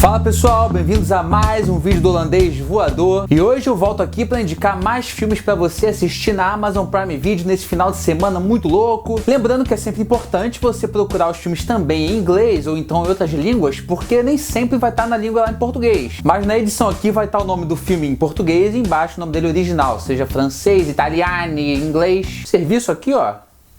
Fala pessoal, bem-vindos a mais um vídeo do Holandês Voador. E hoje eu volto aqui para indicar mais filmes para você assistir na Amazon Prime Video nesse final de semana muito louco. Lembrando que é sempre importante você procurar os filmes também em inglês ou então em outras línguas, porque nem sempre vai estar na língua lá em português. Mas na edição aqui vai estar o nome do filme em português e embaixo o nome dele original, seja francês, italiano, inglês. Serviço aqui, ó.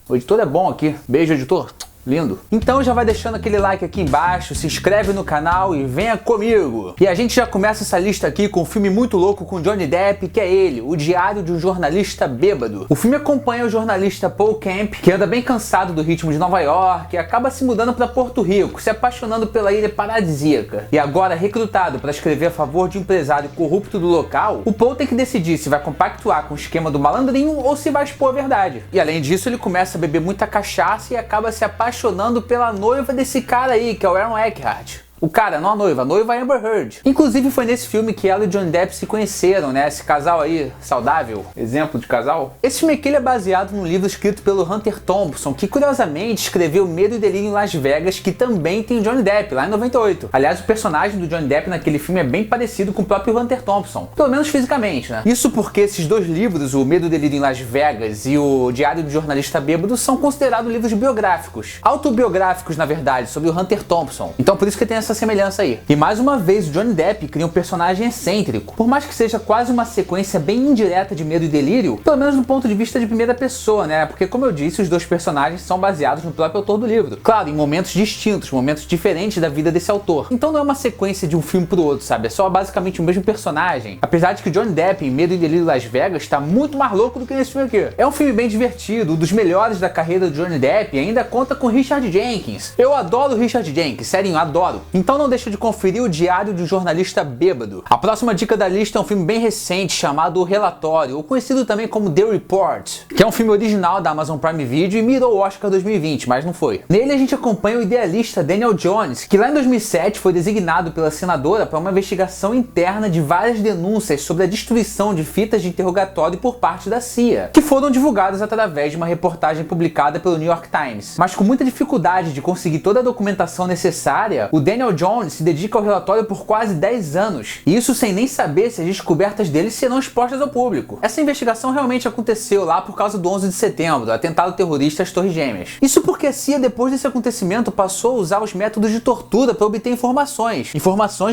O editor é bom aqui. Beijo, editor. Lindo. Então já vai deixando aquele like aqui embaixo, se inscreve no canal e venha comigo. E a gente já começa essa lista aqui com um filme muito louco com Johnny Depp, que é ele, O Diário de um Jornalista Bêbado. O filme acompanha o jornalista Paul Kemp, que anda bem cansado do ritmo de Nova York e acaba se mudando para Porto Rico, se apaixonando pela ilha paradisíaca. E agora recrutado para escrever a favor de um empresário corrupto do local, o Paul tem que decidir se vai compactuar com o esquema do malandrinho ou se vai expor a verdade. E além disso ele começa a beber muita cachaça e acaba se apaixonando pela noiva desse cara aí, que é o Aaron Eckhart. O cara, não a noiva é Amber Heard. Inclusive foi nesse filme que ela e Johnny Depp se conheceram, né? Esse casal aí, saudável, exemplo de casal. Esse filme aqui ele é baseado num livro escrito pelo Hunter Thompson, que curiosamente escreveu Medo e Delírio em Las Vegas, que também tem Johnny Depp, lá em 98. Aliás, o personagem do Johnny Depp naquele filme é bem parecido com o próprio Hunter Thompson, pelo menos fisicamente, né? Isso porque esses dois livros, o Medo e Delírio em Las Vegas e o Diário do Jornalista Bêbado, são considerados livros biográficos, autobiográficos na verdade, sobre o Hunter Thompson. Então por isso que tem essa semelhança aí. E mais uma vez o Johnny Depp cria um personagem excêntrico. Por mais que seja quase uma sequência bem indireta de Medo e Delírio, pelo menos do ponto de vista de primeira pessoa, né? Porque como eu disse, os dois personagens são baseados no próprio autor do livro. Claro, em momentos distintos, momentos diferentes da vida desse autor. Então não é uma sequência de um filme pro outro, sabe? É só basicamente o mesmo personagem. Apesar de que o Johnny Depp em Medo e Delírio Las Vegas está muito mais louco do que nesse filme aqui. É um filme bem divertido, um dos melhores da carreira do Johnny Depp e ainda conta com Richard Jenkins. Eu adoro o Richard Jenkins, sério, adoro. Então não deixa de conferir O Diário de um Jornalista Bêbado. A próxima dica da lista é um filme bem recente chamado O Relatório, ou conhecido também como The Report, que é um filme original da Amazon Prime Video e mirou o Oscar 2020, mas não foi. Nele a gente acompanha o idealista Daniel Jones, que lá em 2007 foi designado pela senadora para uma investigação interna de várias denúncias sobre a destruição de fitas de interrogatório por parte da CIA, que foram divulgadas através de uma reportagem publicada pelo New York Times. Mas com muita dificuldade de conseguir toda a documentação necessária, o Daniel Jones se dedica ao relatório por quase 10 anos, e isso sem nem saber se as descobertas dele serão expostas ao público. Essa investigação realmente aconteceu lá por causa do 11 de setembro, atentado terrorista às Torres Gêmeas. Isso porque a CIA, depois desse acontecimento, passou a usar os métodos de tortura para obter informações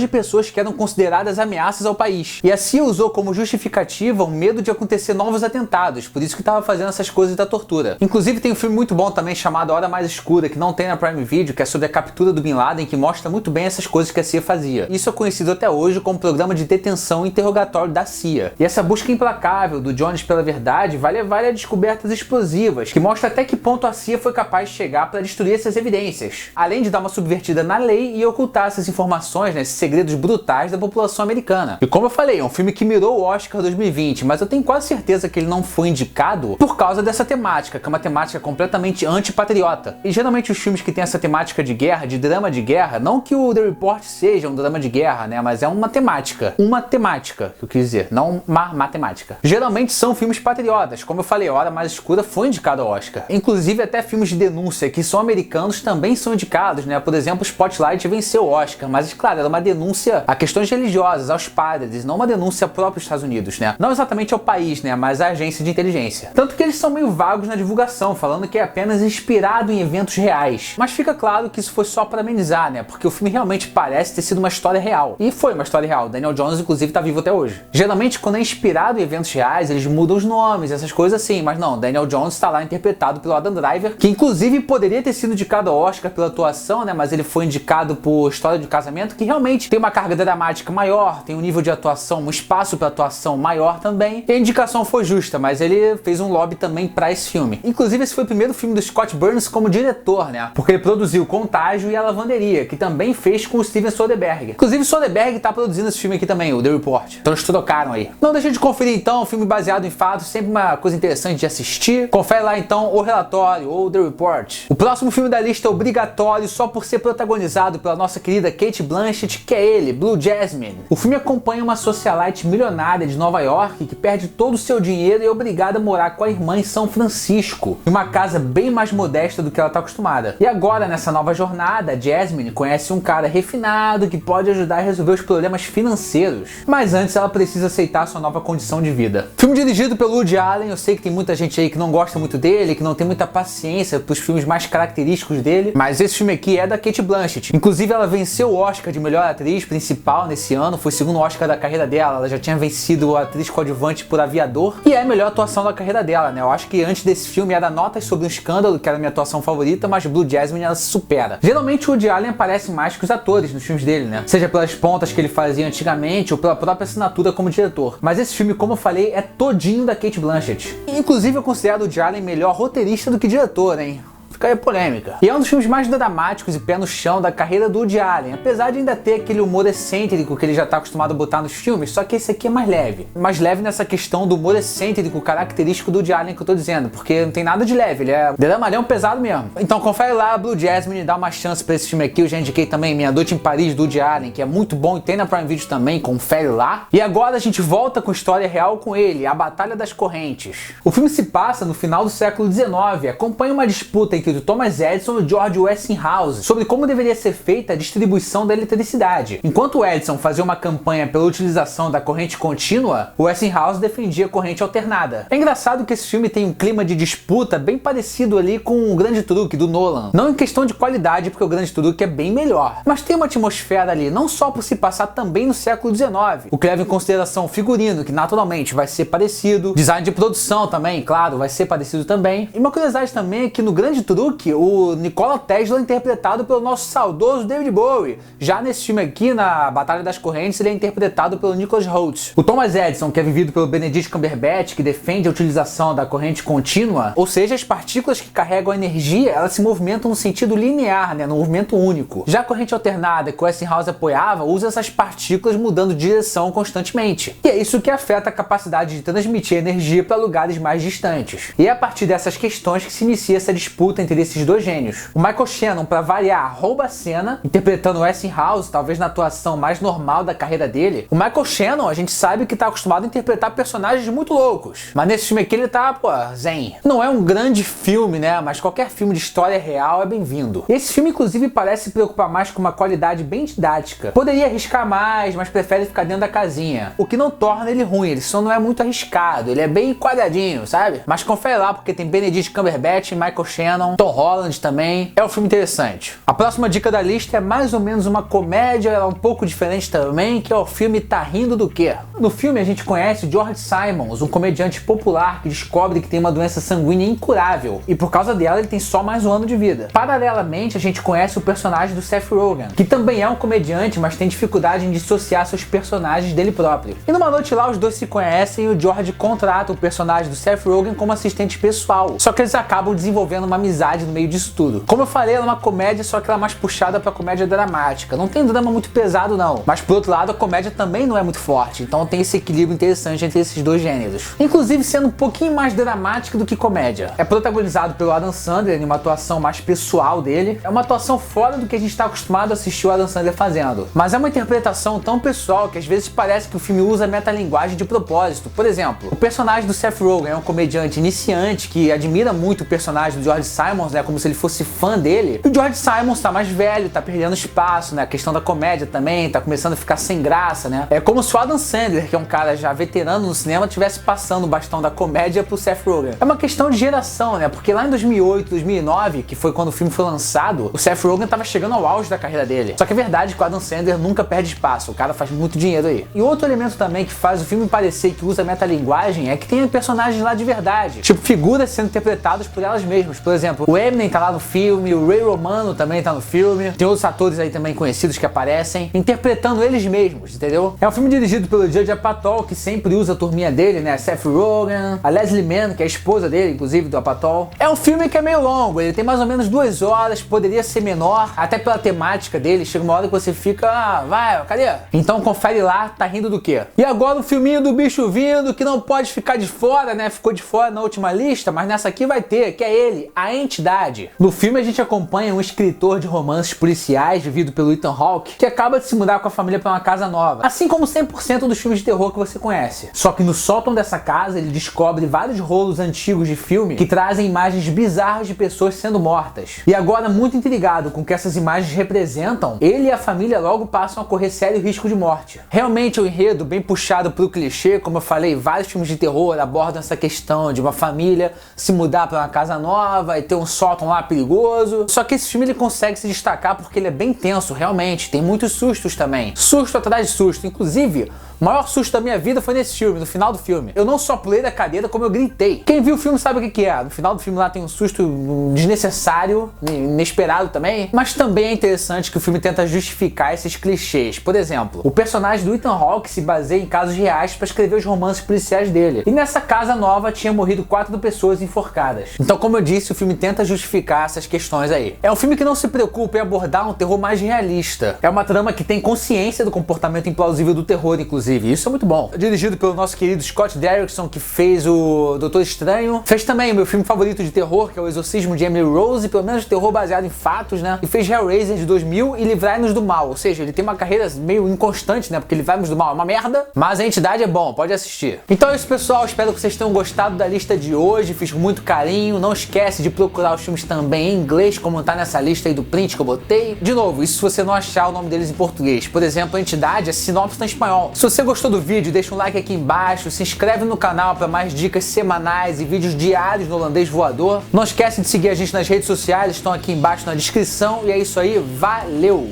de pessoas que eram consideradas ameaças ao país. E a CIA usou como justificativa o medo de acontecer novos atentados, por isso que estava fazendo essas coisas da tortura. Inclusive tem um filme muito bom também chamado A Hora Mais Escura, que não tem na Prime Video, que é sobre a captura do Bin Laden, que mostra muito bem essas coisas que a CIA fazia. Isso é conhecido até hoje como Programa de Detenção e Interrogatório da CIA. E essa busca implacável do Jones pela verdade vai levar a descobertas explosivas, que mostra até que ponto a CIA foi capaz de chegar para destruir essas evidências, além de dar uma subvertida na lei e ocultar essas informações, esses segredos brutais da população americana. E como eu falei, é um filme que mirou o Oscar 2020, mas eu tenho quase certeza que ele não foi indicado por causa dessa temática, que é uma temática completamente antipatriota. E geralmente os filmes que têm essa temática de guerra, de drama de guerra, não que o The Report seja um drama de guerra, né? Mas é uma temática. Uma temática, que eu quis dizer, não uma matemática. Geralmente são filmes patriotas. Como eu falei, A Hora Mais Escura foi indicado ao Oscar. Inclusive até filmes de denúncia que são americanos também são indicados, né? Por exemplo, Spotlight venceu o Oscar, mas claro, era uma denúncia a questões religiosas, aos padres, não uma denúncia própria aos Estados Unidos, né? Não exatamente ao país, né? Mas à agência de inteligência. Tanto que eles são meio vagos na divulgação, falando que é apenas inspirado em eventos reais. Mas fica claro que isso foi só para amenizar, né? Porque o filme realmente parece ter sido uma história real. E foi uma história real. Daniel Jones, inclusive, tá vivo até hoje. Geralmente, quando é inspirado em eventos reais, eles mudam os nomes, essas coisas assim. Mas não, Daniel Jones tá lá interpretado pelo Adam Driver, que inclusive poderia ter sido indicado ao Oscar pela atuação, né? Mas ele foi indicado por História de Casamento, que realmente tem uma carga dramática maior, tem um nível de atuação, um espaço para atuação maior também. E a indicação foi justa, mas ele fez um lobby também para esse filme. Inclusive, esse foi o primeiro filme do Scott Burns como diretor, né? Porque ele produziu Contágio e A Lavanderia, que também fez com o Steven Soderbergh. Inclusive, Soderbergh tá produzindo esse filme aqui também, o The Report. Então eles trocaram aí. Não deixa de conferir então, um filme baseado em fatos, sempre uma coisa interessante de assistir. Confere lá então O Relatório ou The Report. O próximo filme da lista é obrigatório só por ser protagonizado pela nossa querida Cate Blanchett, que é ele, Blue Jasmine. O filme acompanha uma socialite milionária de Nova York que perde todo o seu dinheiro e é obrigada a morar com a irmã em São Francisco, em uma casa bem mais modesta do que ela está acostumada. E agora, nessa nova jornada, Jasmine conhece um cara refinado que pode ajudar a resolver os problemas financeiros. Mas antes ela precisa aceitar sua nova condição de vida. Filme dirigido pelo Woody Allen, eu sei que tem muita gente aí que não gosta muito dele, que não tem muita paciência pros filmes mais característicos dele, mas esse filme aqui é da Cate Blanchett. Inclusive ela venceu o Oscar de melhor atriz principal nesse ano, foi o segundo Oscar da carreira dela, ela já tinha vencido a atriz coadjuvante por Aviador, e é a melhor atuação da carreira dela, né? Eu acho que antes desse filme era Notas sobre um Escândalo, que era a minha atuação favorita, mas Blue Jasmine ela se supera. Geralmente o Woody Allen aparece mais que os atores nos filmes dele, né? Seja pelas pontas que ele fazia antigamente ou pela própria assinatura como diretor. Mas esse filme, como eu falei, é todinho da Cate Blanchett. Inclusive eu considero o Woody Allen melhor roteirista do que diretor, hein? Fica aí a polêmica. E é um dos filmes mais dramáticos e pé no chão da carreira do Woody Allen, apesar de ainda ter aquele humor excêntrico que ele já tá acostumado a botar nos filmes, só que esse aqui é mais leve. Mais leve nessa questão do humor excêntrico característico do Woody Allen que eu tô dizendo, porque não tem nada de leve, ele é dramalhão pesado mesmo. Então confere lá, Blue Jasmine, dá uma chance pra esse filme aqui. Eu já indiquei também Meia Noite em Paris, do Woody Allen, que é muito bom e tem na Prime Video também, confere lá. E agora a gente volta com história real com ele, a Batalha das Correntes. O filme se passa no final do século XIX, acompanha uma disputa entre o Thomas Edison e o George Westinghouse sobre como deveria ser feita a distribuição da eletricidade. Enquanto o Edison fazia uma campanha pela utilização da corrente contínua, o Westinghouse defendia a corrente alternada. É engraçado que esse filme tem um clima de disputa bem parecido ali com o Grande Truque do Nolan. Não em questão de qualidade, porque o Grande Truque é bem melhor, mas tem uma atmosfera ali, não só por se passar também no século XIX, o que leva em consideração o figurino, que naturalmente vai ser parecido, design de produção também, claro, vai ser parecido também. E uma curiosidade também é que no Grande Truque, o Nikola Tesla é interpretado pelo nosso saudoso David Bowie. Já nesse filme aqui, na Batalha das Correntes, ele é interpretado pelo Nicholas Hoult. O Thomas Edison, que é vivido pelo Benedict Cumberbatch, que defende a utilização da corrente contínua, ou seja, as partículas que carregam a energia, elas se movimentam no sentido linear, né, no movimento único. Já a corrente alternada, que o Westinghouse apoiava, usa essas partículas mudando de direção constantemente. E é isso que afeta a capacidade de transmitir energia para lugares mais distantes. E é a partir dessas questões que se inicia essa disputa entre esses dois gênios. O Michael Shannon, para variar, rouba a cena, interpretando o Westinghouse, talvez na atuação mais normal da carreira dele. O Michael Shannon, a gente sabe que tá acostumado a interpretar personagens muito loucos, mas nesse filme aqui ele tá, zen. Não é um grande filme, né, mas qualquer filme de história real é bem-vindo. Esse filme, inclusive, parece se preocupar mais com uma qualidade bem didática. Poderia arriscar mais, mas prefere ficar dentro da casinha, o que não torna ele ruim, ele só não é muito arriscado, ele é bem quadradinho, sabe? Mas confere lá, porque tem Benedict Cumberbatch, Michael Shannon, Tom Holland também. É um filme interessante. A próxima dica da lista é mais ou menos uma comédia, ela é um pouco diferente também, que é o filme Tá Rindo do Quê? No filme a gente conhece George Simons, um comediante popular que descobre que tem uma doença sanguínea incurável e por causa dela ele tem só mais um ano de vida. Paralelamente a gente conhece o personagem do Seth Rogen, que também é um comediante, mas tem dificuldade em dissociar seus personagens dele próprio. E numa noite lá os dois se conhecem e o George contrata o personagem do Seth Rogen como assistente pessoal. Só que eles acabam desenvolvendo uma amizade no meio disso tudo. Como eu falei, ela é uma comédia, só que ela é mais puxada pra comédia dramática. Não tem drama muito pesado não, mas por outro lado a comédia também não é muito forte, então tem esse equilíbrio interessante entre esses dois gêneros. Inclusive sendo um pouquinho mais dramática do que comédia. É protagonizado pelo Adam Sandler em uma atuação mais pessoal dele. É uma atuação fora do que a gente está acostumado a assistir o Adam Sandler fazendo. Mas é uma interpretação tão pessoal que às vezes parece que o filme usa metalinguagem de propósito. Por exemplo, o personagem do Seth Rogen é um comediante iniciante que admira muito o personagem do George Simons, né, como se ele fosse fã dele. E o George Simons tá mais velho, tá perdendo espaço, né, a questão da comédia também, tá começando a ficar sem graça, né. É como se o Adam Sandler, que é um cara já veterano no cinema, tivesse passando o bastão da comédia pro Seth Rogen. É uma questão de geração, né, porque lá em 2008, 2009, que foi quando o filme foi lançado, o Seth Rogen tava chegando ao auge da carreira dele. Só que é verdade que o Adam Sandler nunca perde espaço, o cara faz muito dinheiro aí. E outro elemento também que faz o filme parecer que usa metalinguagem é que tem personagens lá de verdade, tipo figuras sendo interpretadas por elas mesmas. Por exemplo, o Eminem tá lá no filme, o Ray Romano também tá no filme, tem outros atores aí também conhecidos que aparecem, interpretando eles mesmos, entendeu? É um filme dirigido pelo Judd Apatow, que sempre usa a turminha dele, né, Seth Rogen, a Leslie Mann, que é a esposa dele, inclusive, do Apatow. É um filme que é meio longo, ele tem mais ou menos 2 horas, poderia ser menor, até pela temática dele, chega uma hora que você fica, vai, cadê? Então confere lá, Tá Rindo do Quê? E agora o filminho do bicho vindo, que não pode ficar de fora, né, ficou de fora na última lista, mas nessa aqui vai ter, que é ele, A Entidade. No filme a gente acompanha um escritor de romances policiais vivido pelo Ethan Hawke que acaba de se mudar com a família para uma casa nova, assim como 100% dos filmes de terror que você conhece. Só que no sótão dessa casa ele descobre vários rolos antigos de filme que trazem imagens bizarras de pessoas sendo mortas. E agora, muito intrigado com o que essas imagens representam, ele e a família logo passam a correr sério risco de morte. Realmente é um enredo bem puxado pro clichê, como eu falei, vários filmes de terror abordam essa questão de uma família se mudar para uma casa nova e ter um sótão lá perigoso. Só que esse filme ele consegue se destacar porque ele é bem tenso, realmente, tem muitos sustos também. Susto atrás de susto, inclusive o maior susto da minha vida foi nesse filme, no final do filme. Eu não só pulei da cadeira, como eu gritei. Quem viu o filme sabe o que é. No final do filme lá tem um susto desnecessário, inesperado também. Mas também é interessante que o filme tenta justificar esses clichês. Por exemplo, o personagem do Ethan Hawke se baseia em casos reais para escrever os romances policiais dele. E nessa casa nova tinha morrido 4 pessoas enforcadas. Então, como eu disse, o filme tenta justificar essas questões aí. É um filme que não se preocupa em abordar um terror mais realista. É uma trama que tem consciência do comportamento implausível do terror, inclusive. Isso é muito bom. Dirigido pelo nosso querido Scott Derrickson, que fez o Doutor Estranho. Fez também o meu filme favorito de terror, que é O Exorcismo de Emily Rose, pelo menos terror baseado em fatos, né? E fez Hellraiser de 2000 e Livrai-nos do Mal. Ou seja, ele tem uma carreira meio inconstante, né? Porque Livrai-nos do Mal é uma merda, mas A Entidade é bom, pode assistir. Então é isso, pessoal. Espero que vocês tenham gostado da lista de hoje. Fiz com muito carinho. Não esquece de procurar os filmes também em inglês, como tá nessa lista aí do print que eu botei. De novo, isso se você não achar o nome deles em português. Por exemplo, A Entidade é sinopse em espanhol. Se você gostou do vídeo, deixa um like aqui embaixo, se inscreve no canal para mais dicas semanais e vídeos diários no Holandês Voador. Não esquece de seguir a gente nas redes sociais, estão aqui embaixo na descrição. E é isso aí, valeu!